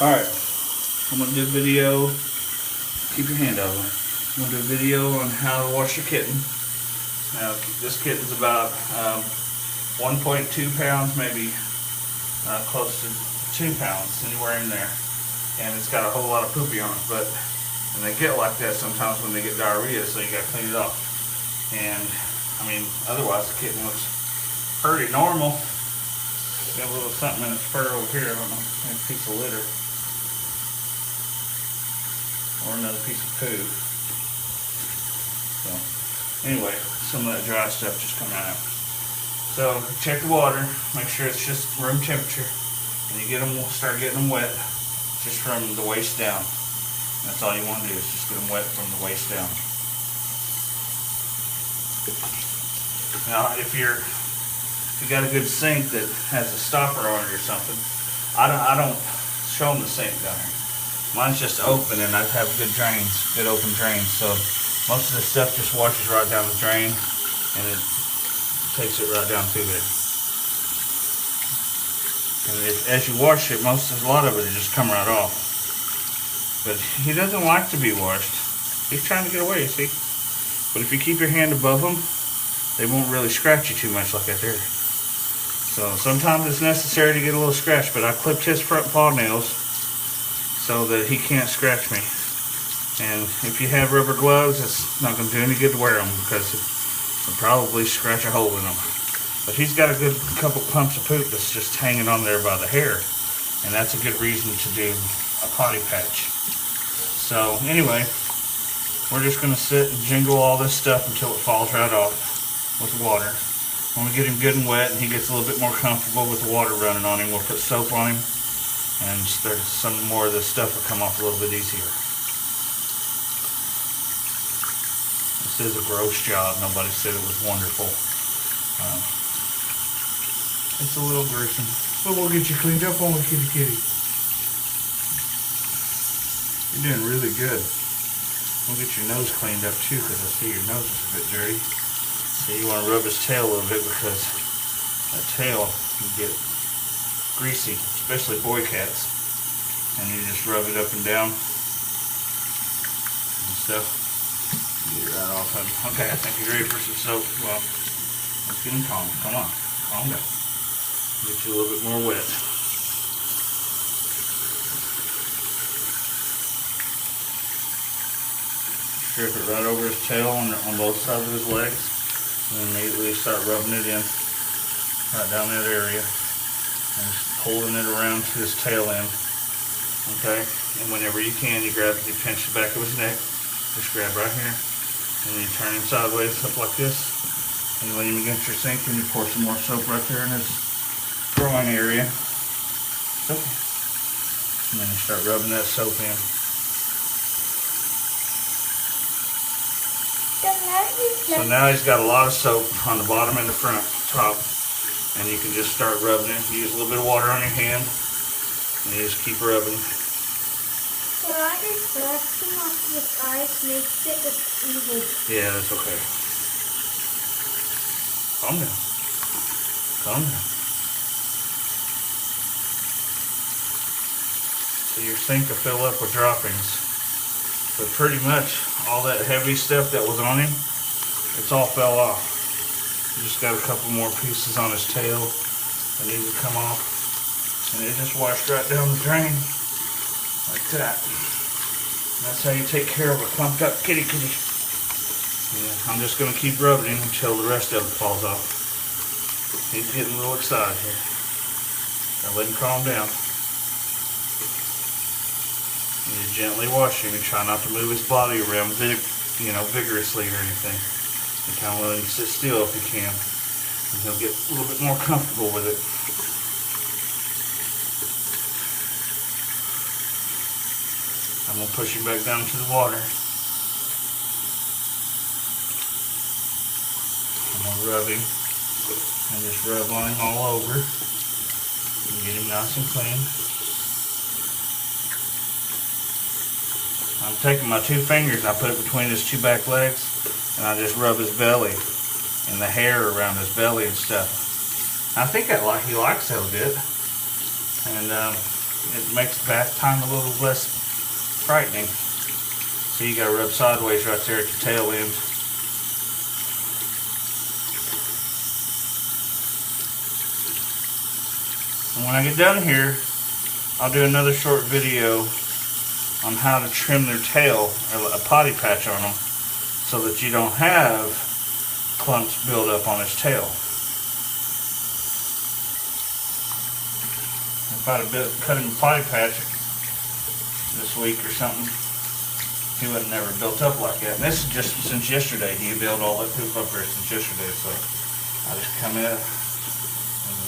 Alright, I'm going to do a video, keep your hand over. I'm going to do a video on how to wash your kitten. Now, this kitten's about 1.2 pounds, maybe close to 2 pounds, anywhere in there. And it's got a whole lot of poopy on it, but and they get like that sometimes when they get diarrhea, so you got to clean it off. And, I mean, otherwise the kitten looks pretty normal. Got a little something in its fur over here, I don't know, maybe a piece of litter. Or another piece of poo. So, anyway, some of that dry stuff just coming out. So, check the water, make sure it's just room temperature. And you start getting them wet just from the waist down. And that's all you want to do is just get them wet from the waist down. Now, if you got a good sink that has a stopper on it or something, I don't show them the sink down here. Mine's just open and I have good drains, good open drains. So most of the stuff just washes right down the drain and it takes it right down through there. And as you wash it, a lot of it will just come right off. But he doesn't like to be washed. He's trying to get away, see? But if you keep your hand above them, they won't really scratch you too much like that there. So sometimes it's necessary to get a little scratch, but I clipped his front paw nails so that he can't scratch me. And if you have rubber gloves, it's not going to do any good to wear them because it'll probably scratch a hole in them. But he's got a good couple clumps of poop that's just hanging on there by the hair. And that's a good reason to do a potty patch. So anyway, we're just going to sit and jingle all this stuff until it falls right off with the water. When we get him good and wet and he gets a little bit more comfortable with the water running on him, we'll put soap on him and some more of this stuff will come off a little bit easier. This is a gross job. Nobody said it was wonderful. It's a little gruesome, but we'll get you cleaned up, won't we, kitty kitty? You're doing really good. We'll get your nose cleaned up too, because I see your nose is a bit dirty. So you want to rub his tail a little bit because that tail can get greasy, especially boy cats. And you just rub it up and down and stuff. Get it right off of him. Okay, I think you're ready for some soap. Well, let's get him calm. Come on, calm down. Get you a little bit more wet. Strip it right over his tail on both sides of his legs. And immediately start rubbing it in right down that area and just pulling it around to his tail end. Okay, and whenever you can, you pinch the back of his neck, just grab right here, and then you turn him sideways up like this, and you lay him against your sink, and you pour some more soap right there in his groin area. Okay. And then you start rubbing that soap in. So now he's got a lot of soap on the bottom and the front, top, and you can just start rubbing it. You use a little bit of water on your hand, and you just keep rubbing. Well, I just brushing off his eyes makes it even. Yeah, that's okay. Calm down. Calm down. So your sink will fill up with droppings. But pretty much all that heavy stuff that was on him, it's all fell off. You just got a couple more pieces on his tail that need to come off. And it just washed right down the drain like that. And that's how you take care of a clumped up kitty kitty. Yeah, I'm just going to keep rubbing him until the rest of it falls off. He's getting a little excited here. Gotta let him calm down. And you gently wash him and try not to move his body around vigorously or anything. You kind of let him sit still if you can. And he'll get a little bit more comfortable with it. I'm going to push him back down to the water. I'm going to rub him and just rub on him all over and get him nice and clean. I'm taking my two fingers and I put it between his two back legs and I just rub his belly and the hair around his belly and stuff. I think he likes that a bit. And It makes bath time a little less frightening. So you gotta rub sideways right there at your tail end. And when I get done here, I'll do another short video on how to trim their tail, or a potty patch on them, so that you don't have clumps build up on his tail. If I'd have cut him a potty patch this week or something, he would have never built up like that. And this is just since yesterday. He built all that poop up there since yesterday. So I just come in and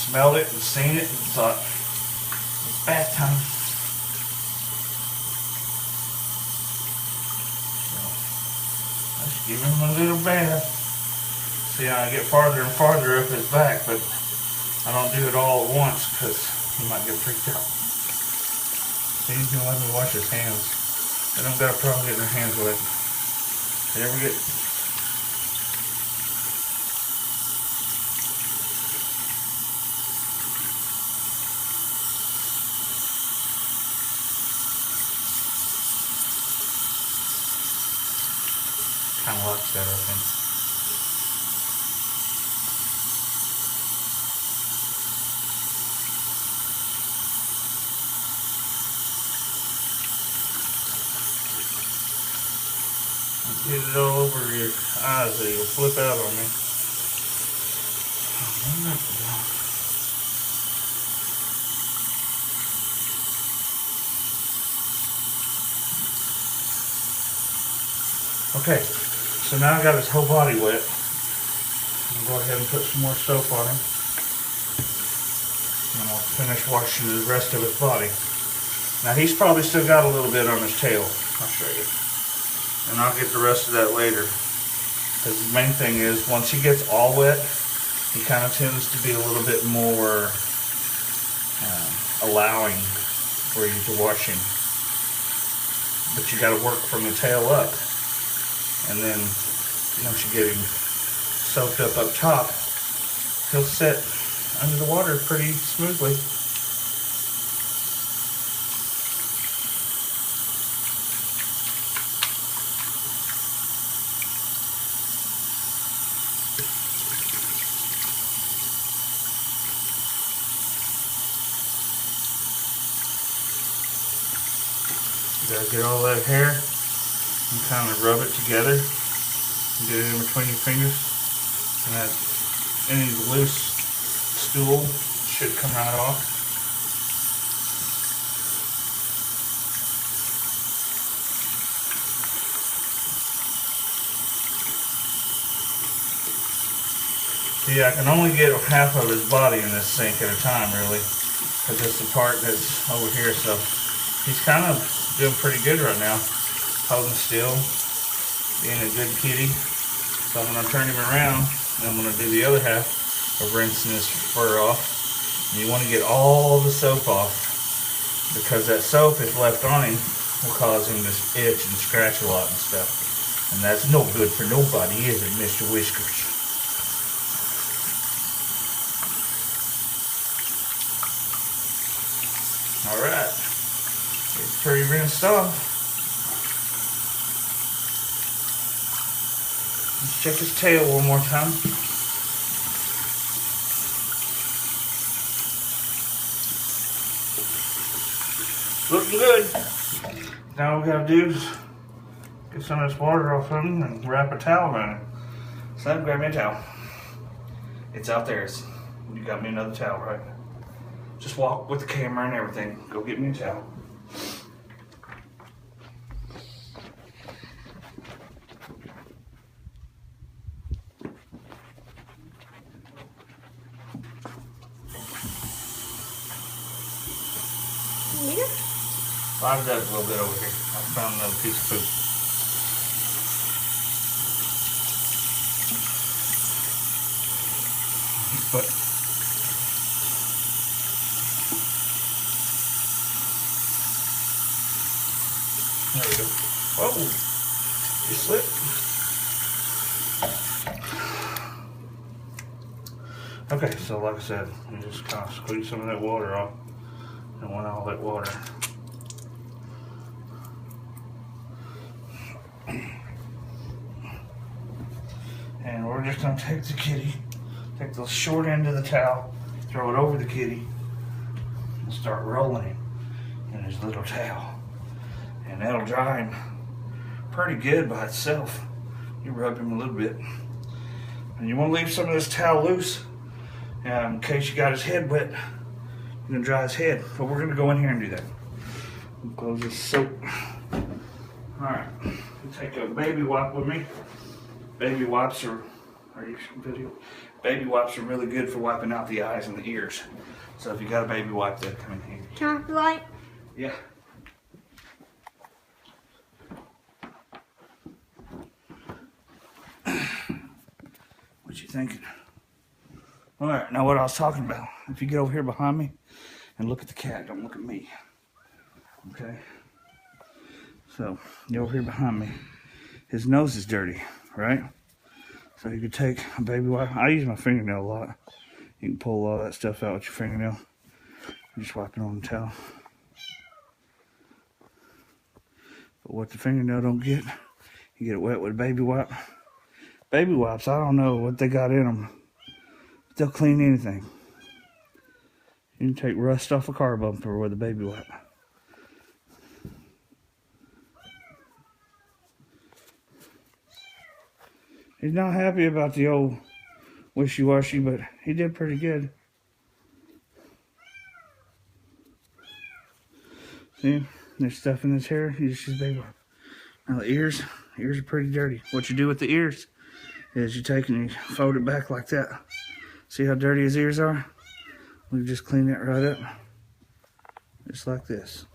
smelled it and seen it and thought, it's bath time. So I just give him a little bath. See how I get farther and farther up his back, but I don't do it all at once because he might get freaked out. See, he's gonna let me wash his hands. They don't got a problem getting their hands wet. They never get. Kind of likes that, I think. Get it all over your eyes so you'll flip out on me. Okay, so now I got his whole body wet. I'm gonna go ahead and put some more soap on him. And I'll finish washing the rest of his body. Now he's probably still got a little bit on his tail. I'll show you. And I'll get the rest of that later. Because the main thing is, once he gets all wet, he kind of tends to be a little bit more allowing for you to wash him. But you got to work from the tail up. And then once you get him soaked up top, he'll sit under the water pretty smoothly. You gotta get all that hair and kind of rub it together and get it in between your fingers, and that any loose stool should come right off. See, I can only get half of his body in this sink at a time, really, because it's the part that's over here. So he's kind of doing pretty good right now, holding still, being a good kitty. So I'm going to turn him around, and I'm going to do the other half of rinsing his fur off. And you want to get all the soap off, because that soap, if left on him, will cause him to itch and scratch a lot and stuff. And that's no good for nobody, is it, Mr. Whiskers? Alright, it's pretty rinsed off. Let's check his tail one more time. Looking good. Now all we gotta do is get some of this water off of him and wrap a towel around it. Son, grab me a towel. It's out there. You got me another towel, right? Just walk with the camera and everything. Go get me a towel. Yeah. I've done a little bit over here. I found another piece of poop. But there we go. Whoa, you slipped. Okay, so like I said, you just kind of squeeze some of that water off. And don't want all that water. And we're just going to take the kitty, take the short end of the towel, throw it over the kitty, and start rolling him in his little towel. And that'll dry him pretty good by itself. You rub him a little bit. And you want to leave some of this towel loose in case you got his head wet. You're going to dry his head. But we're going to go in here and do that. Close this soap. Alright, take a baby wipe with me. Baby wipes are you video? Baby wipes are really good for wiping out the eyes and the ears. So if you got a baby wipe, that'll come in handy. Turn off the light. Yeah. What you thinking? Alright, now what I was talking about. If you get over here behind me and look at the cat, don't look at me. Okay? So, get over here behind me. His nose is dirty, right? So you could take a baby wipe. I use my fingernail a lot. You can pull all that stuff out with your fingernail. You just wipe it on the towel. But what the fingernail don't get, you get it wet with a baby wipe. Baby wipes, I don't know what they got in them. But they'll clean anything. You can take rust off a car bumper with a baby wipe. He's not happy about the old wishy-washy, but he did pretty good. See, there's stuff in his hair. You just use baby wipe. Now the ears are pretty dirty. What you do with the ears is you take and you fold it back like that. See how dirty his ears are? We just clean that right up, just like this.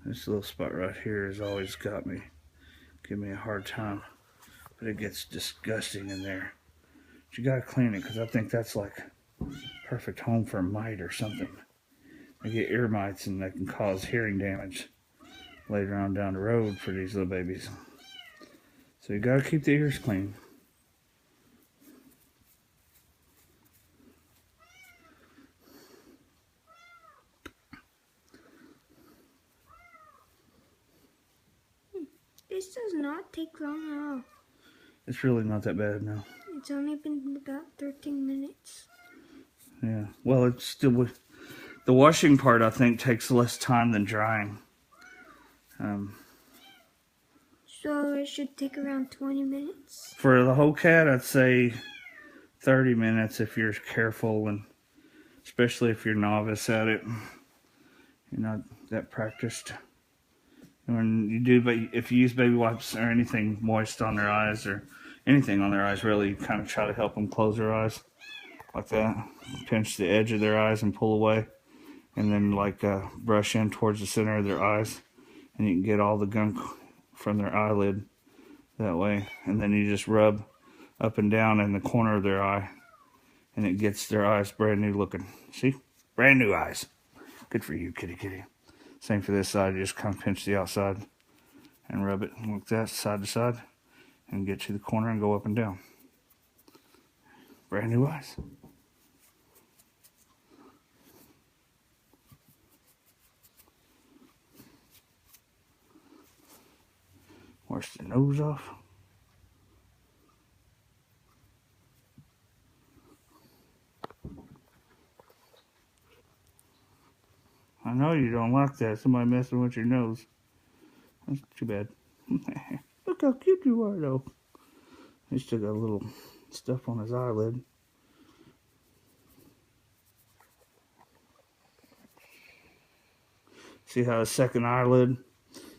This little spot right here has always give me a hard time, but it gets disgusting in there. But you gotta clean it, because I think that's like perfect home for a mite or something. They get ear mites and they can cause hearing damage later on down the road for these little babies. So you gotta keep the ears clean. This does not take long at all. It's really not that bad now. It's only been about 13 minutes. Yeah, well, it's still, the washing part I think takes less time than drying. So it should take around 20 minutes? For the whole cat, I'd say 30 minutes if you're careful, and especially if you're novice at it. You're not that practiced. When you do, but if you use baby wipes or anything moist on their eyes, or anything on their eyes really, you kind of try to help them close their eyes like that. Pinch the edge of their eyes and pull away, and then like brush in towards the center of their eyes, and you can get all the gunk from their eyelid that way. And then you just rub up and down in the corner of their eye, and it gets their eyes brand new looking. See? Brand new eyes. Good for you, kitty kitty. Same for this side. You just kind of pinch the outside and rub it like that, side to side, and get to the corner and go up and down. Brand new eyes. Wash the nose off. I know you don't like that. Somebody messing with your nose. That's too bad. Look how cute you are, though. He still got a little stuff on his eyelid. See how his second eyelid,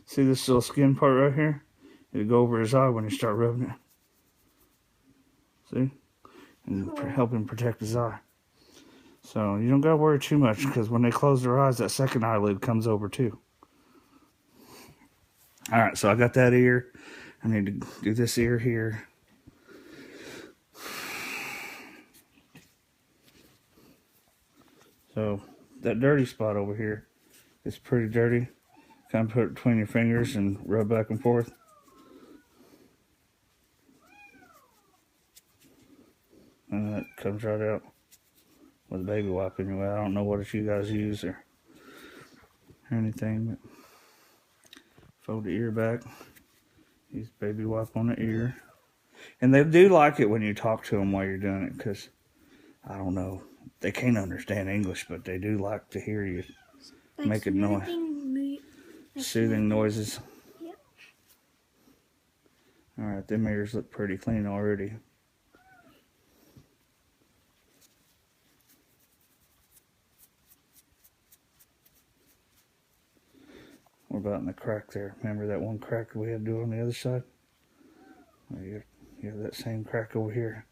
see this little skin part right here? It'll go over his eye when you start rubbing it. See? And help him protect his eye. So you don't gotta worry too much, because when they close their eyes, that second eyelid comes over too. Alright, so I got that ear. I need to do this ear here. So that dirty spot over here It's pretty dirty. Kind of put it between your fingers and rub back and forth. And that comes right out with a baby wipe anyway. I don't know what you guys use or anything, but fold the ear back. Use baby wipe on the ear. And they do like it when you talk to them while you're doing it, because, I don't know, they can't understand English, but they do like to hear you make a noise. Soothing noises. Yep. Alright, them ears look pretty clean already. What about in the crack there? Remember that one crack we had to do on the other side? Well, you have that same crack over here.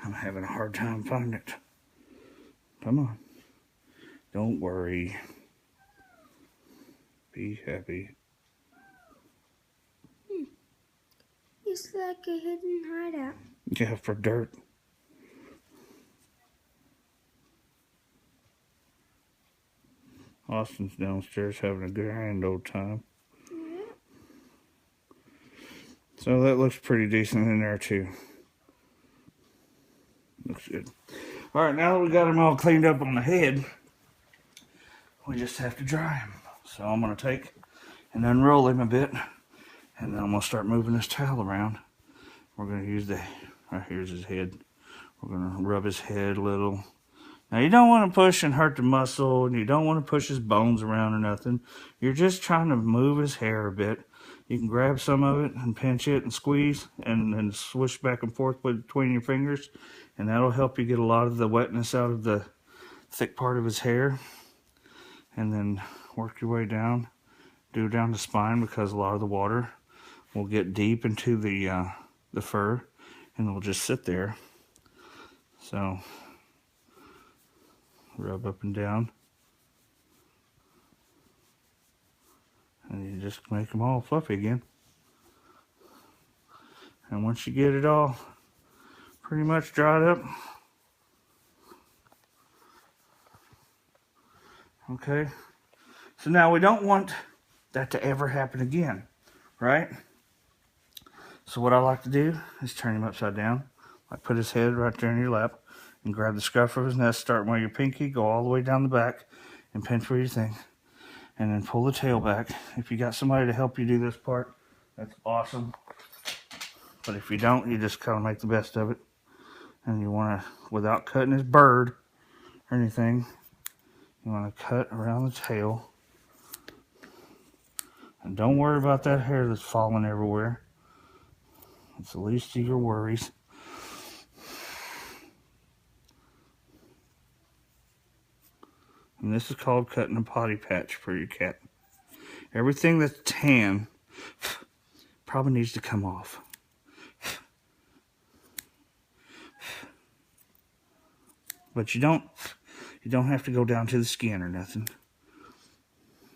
I'm having a hard time finding it. Come on. Don't worry. Be happy. It's like a hidden hideout. Yeah, for dirt. Austin's downstairs having a grand old time. Yeah. So that looks pretty decent in there too. Looks good. Alright, now that we got him all cleaned up on the head, we just have to dry him. So I'm going to take and unroll him a bit, and then I'm going to start moving this towel around. We're going to use right here's his head. We're going to rub his head a little. Now you don't want to push and hurt the muscle, and you don't want to push his bones around or nothing. You're just trying to move his hair a bit. You can grab some of it and pinch it and squeeze and then swish back and forth between your fingers, and that'll help you get a lot of the wetness out of the thick part of his hair. And then work your way down, do down the spine, because a lot of the water will get deep into the fur, and it'll just sit there. So rub up and down, and you just make them all fluffy again. And once you get it all pretty much dried up, okay, so now we don't want that to ever happen again, right? So what I like to do is turn him upside down. I put his head right there in your lap and grab the scruff of his neck, starting where your pinky, go all the way down the back and pinch where you think, and then pull the tail back. If you got somebody to help you do this part, that's awesome. But if you don't, you just kind of make the best of it. And you want to, without cutting his bird or anything, you want to cut around the tail. And don't worry about that hair that's falling everywhere. It's the least of your worries. And this is called cutting a potty patch for your cat. Everything that's tan probably needs to come off. But you don't have to go down to the skin or nothing.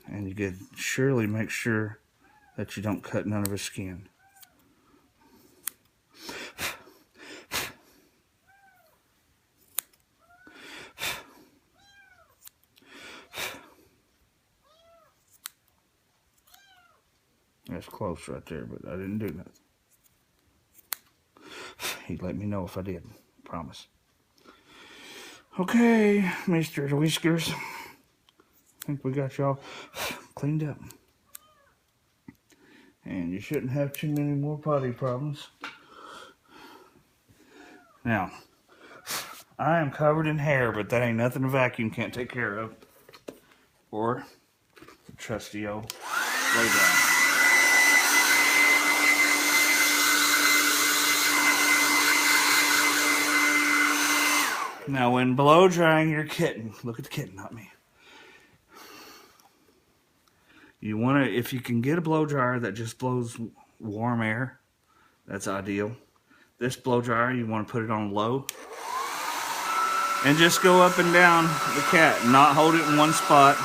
And you could surely make sure that you don't cut none of his skin. That's close right there, but I didn't do nothing. He'd let me know if I did. Promise. Okay, Mr. Whiskers. I think we got y'all cleaned up. And you shouldn't have too many more potty problems. Now, I am covered in hair, but that ain't nothing a vacuum can't take care of. Or trusty old lay down. Now, when blow drying your kitten, look at the kitten, not me. You want to, if you can get a blow dryer that just blows warm air, that's ideal. This blow dryer, you want to put it on low. And just go up and down the cat, not hold it in one spot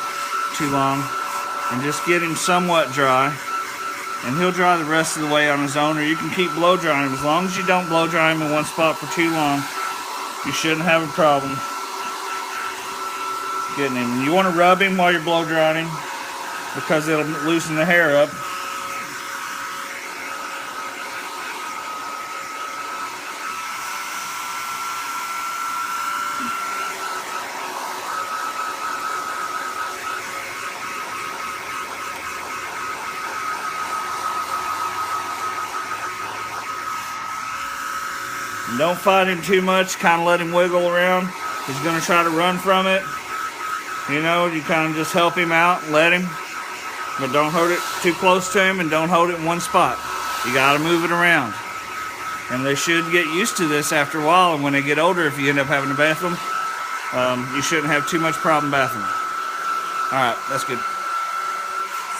too long. And just get him somewhat dry. And he'll dry the rest of the way on his own, or you can keep blow drying him. As long as you don't blow dry him in one spot for too long, you shouldn't have a problem. getting him. You want to rub him while you're blow drying him because it'll loosen the hair up. And don't fight him too much, kind of let him wiggle around. He's going to try to run from it. You know, you kind of just help him out and let him. But don't hold it too close to him and don't hold it in one spot. You got to move it around. And they should get used to this after a while. And when they get older, if you end up having to bath them, you shouldn't have too much problem bathing them. All right, that's good.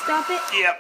Stop it. Yep.